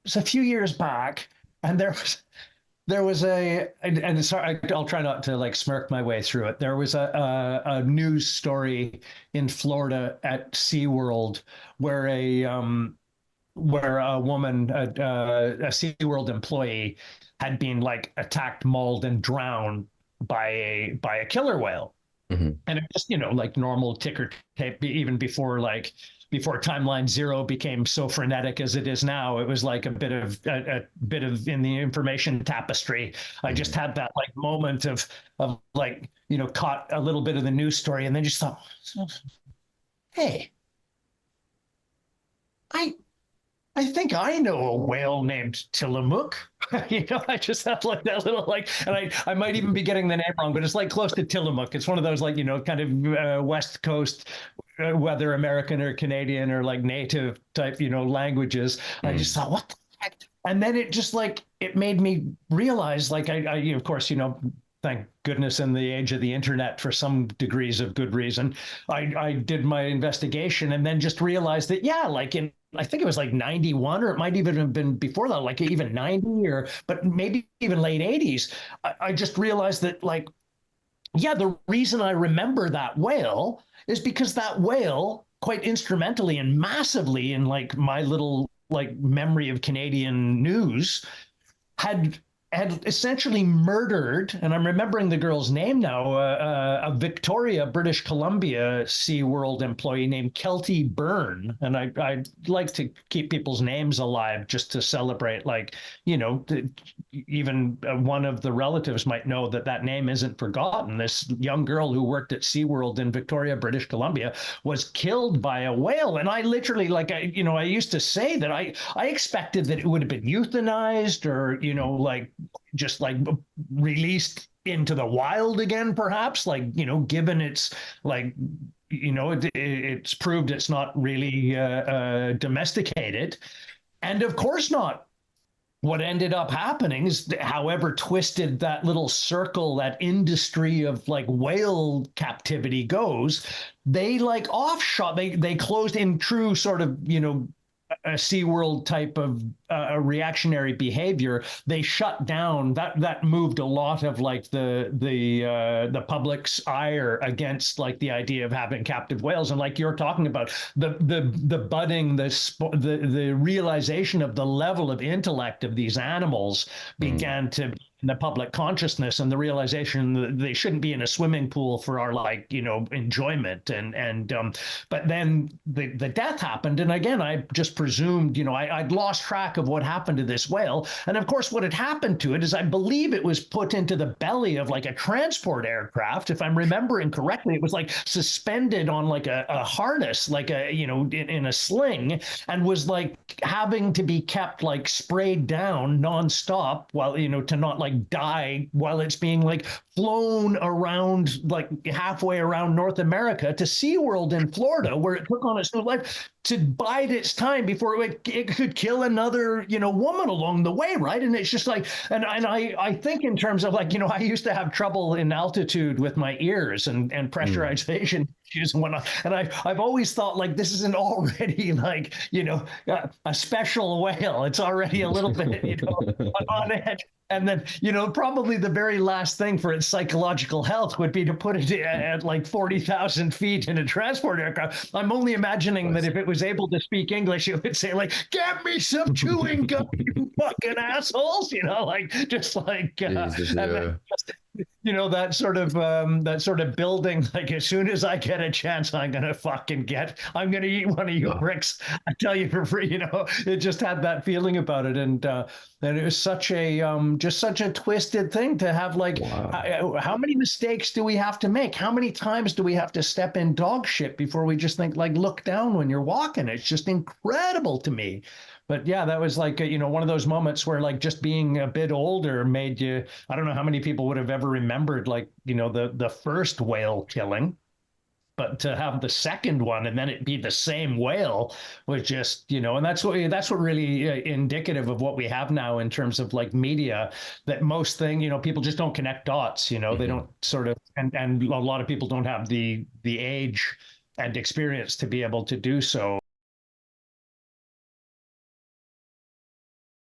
was a few years back, and there was and sorry, I'll try not to like smirk my way through it. There was a news story in Florida at SeaWorld where a woman, a SeaWorld employee, had been like attacked, mauled, and drowned by a killer whale. Hmm. And it just, like normal ticker tape, even before timeline zero became so frenetic as it is now, it was like a bit of in the information tapestry. I just Hmm. had that like moment of like, caught a little bit of the news story and then just thought, hey, I I think I know a whale named Tillamook. I just have like that little like, and I might even be getting the name wrong, but it's like close to Tillamook. It's one of those like, kind of West Coast, whether American or Canadian or like native type, languages. I just Mm. thought, what the heck? And then it just like, it made me realize like, of course, thank goodness in the age of the internet for some degrees of good reason. I did my investigation and then just realized that, yeah, like I think it was like 91, or it might even have been before that, like even 90, but maybe even late 80s. I just realized that, like, yeah, the reason I remember that whale is because that whale, quite instrumentally and massively in like my little like memory of Canadian news, had had essentially murdered, and I'm remembering the girl's name now, a Victoria, British Columbia SeaWorld employee named Kelty Byrne. And I like to keep people's names alive just to celebrate, like, even one of the relatives might know that that name isn't forgotten. This young girl who worked at SeaWorld in Victoria, British Columbia, was killed by a whale. And I literally, like, I used to say that I expected that it would have been euthanized or, like just like released into the wild again, perhaps, like, given its like, it's proved it's not really domesticated. And of course not. What ended up happening is, however twisted that little circle, that industry of like whale captivity goes, they like offshot, they closed in true sort of, a SeaWorld type of a reactionary behavior. They shut down that moved a lot of like the public's ire against like the idea of having captive whales. And like you're talking about, the budding, the realization of the level of intellect of these animals Mm. began to, in the public consciousness, and the realization that they shouldn't be in a swimming pool for our like, enjoyment. And but then the death happened, and again I just presumed, I'd lost track of what happened to this whale. And of course what had happened to it is, I believe it was put into the belly of like a transport aircraft. If I'm remembering correctly, it was like suspended on like a harness, like a, in a sling, and was like having to be kept like sprayed down nonstop, while, to not like die while it's being like flown around like halfway around North America to SeaWorld in Florida, where it took on its new life to bide its time before it could kill another, woman along the way, right? And it's just like, and I think in terms of like, I used to have trouble in altitude with my ears and Mm. pressurization issues and whatnot. And I've always thought like, this isn't already like, a special whale. It's already a little bit, on edge. And then, probably the very last thing for its psychological health would be to put it at like 40,000 feet in a transport aircraft. I'm only imagining that Nice. if it was able to speak English, it would say, like, get me some chewing gum, you fucking assholes, like, just like, Jesus, and then yeah. that sort of building, like, as soon as I get a chance, I'm gonna eat one of your Oh, bricks. I tell you for free. It just had that feeling about it. And it was just such a twisted thing to have, like, wow. how many mistakes do we have to make? How many times do we have to step in dog shit before we just think, like, look down when you're walking? It's just incredible to me. But yeah, that was like, one of those moments where, like, just being a bit older made you, I don't know how many people would have ever remembered, like, the first whale killing, but to have the second one and then it be the same whale was just, and that's what really indicative of what we have now in terms of like media, that most thing, people just don't connect dots. They Hmm. don't sort of, and a lot of people don't have the age and experience to be able to do so.